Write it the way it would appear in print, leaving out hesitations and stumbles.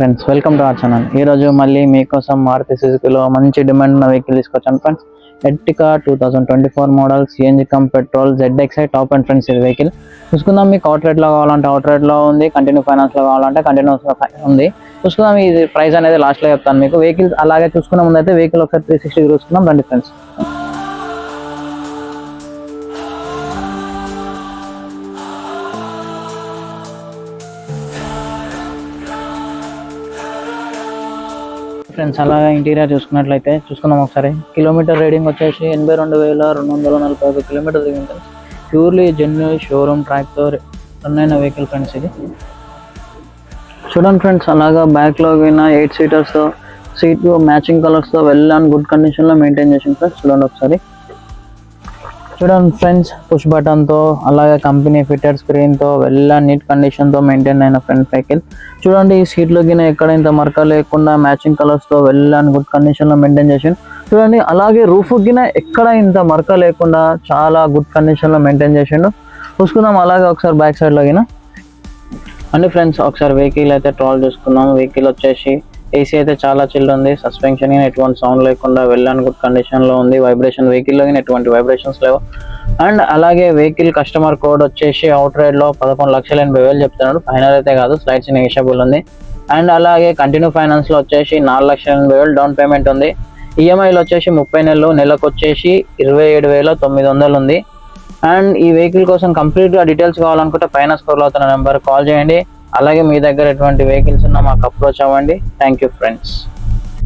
Friends, welcome to our channel. ఈరోజు మళ్ళీ మీకోసం మారుతి సుజుకిలో మంచి డిమాండ్ ఉన్న వెహికల్ తీసుకొచ్చాను friends. Ertiga 2024 model CNG come petrol ZXi top and friends. ఇది వెహికల్ చూసుకుందాం. మీకు అవుట్ రేట్లో కావాలంటే అవుట్ రేట్లో ఉంది, కంటిన్యూ ఫైనాన్స్లో కావాలంటే కంటిన్యూస్ ఉంది. చూసుకుందాం. ఇది ప్రైస్ అనేది లాస్ట్లో చెప్తాను మీకు. వెహికల్ అలాగే చూసుకున్న ముందు అయితే వెహికల్ ఒకసారి 360 చూసుకుందాం రండి ఫ్రెండ్స్. ఫ్రెండ్స్, అలాగే ఇంటీరియర్ చూసుకున్నట్లయితే చూసుకున్నాం ఒకసారి. కిలోమీటర్ రేటింగ్ వచ్చేసి 82,241 కిలోమీటర్ దిగింది. ప్యూర్లీ జెన్యున్ షోరూమ్ ట్రాక్తో రన్ అయిన వెహికల్ ఫ్రెండ్స్. ఇది చూడండి ఫ్రెండ్స్. అలాగా బ్యాక్లో 8 సీటర్స్తో సీట్ మ్యాచింగ్ కలర్స్తో వెల్ అండ్ గుడ్ కండిషన్లో మెయింటైన్ చేసింది ఫ్రెండ్స్. చూడండి ఒకసారి. చూడండి ఫ్రెండ్స్, పుష్ బటన్తో అలాగే కంపెనీ ఫిటెడ్ స్క్రీన్తో వెల్ అండ్ నీట్ కండిషన్తో మెయింటైన్ అయిన ఫ్రెండ్ వెహికల్. చూడండి, ఈ సీట్లో ఎక్కడ ఇంత మరక లేకుండా మ్యాచింగ్ కలర్స్తో వెల్ అండ్ గుడ్ కండిషన్లో మెయింటైన్ చేసింది. చూడండి, అలాగే రూఫ్ ఎక్కడ ఇంత మరక లేకుండా చాలా గుడ్ కండిషన్లో మెయింటైన్ చేసిండు. చూసుకుందాం. అలాగే ఒకసారి బ్యాక్ సైడ్లో అండి ఫ్రెండ్స్, ఒకసారి వెహికల్ అయితే ట్రాల్ చూసుకుందాం. వెహికల్ వచ్చేసి ఏసీ అయితే చాలా చిల్డ్ ఉంది. సస్పెన్షన్ ఎటువంటి సౌండ్ లేకుండా వెల్ అండ్ గుడ్ కండిషన్లో ఉంది. వైబ్రేషన్ వెహికల్లో ఎటువంటి వైబ్రేషన్స్ లేవు. అండ్ అలాగే వెహికల్ కస్టమర్ కోడ్ వచ్చేసి అవుట్ రైడ్లో 11,80,000 చెప్తున్నాడు. ఫైనల్ అయితే కాదు, స్లైడ్స్ నెగోషియబుల్ ఉంది. అండ్ అలాగే కంటిన్యూ ఫైనాన్స్లో వచ్చేసి 4,80,000 డౌన్ పేమెంట్ ఉంది. ఈఎంఐలో వచ్చేసి 30 నెలలు, నెలకు వచ్చేసి 27,900 ఉంది. అండ్ ఈ వెహికల్ కోసం కంప్లీట్గా డీటెయిల్స్ కావాలనుకుంటే పైన స్క్రోల్ అవుతున్న నెంబర్ కాల్ చేయండి. అలాగే మీ దగ్గర ఎటువంటి వెహికల్స్ ఉన్నా మాకు అప్రోచ్ అవ్వండి. Thank you friends.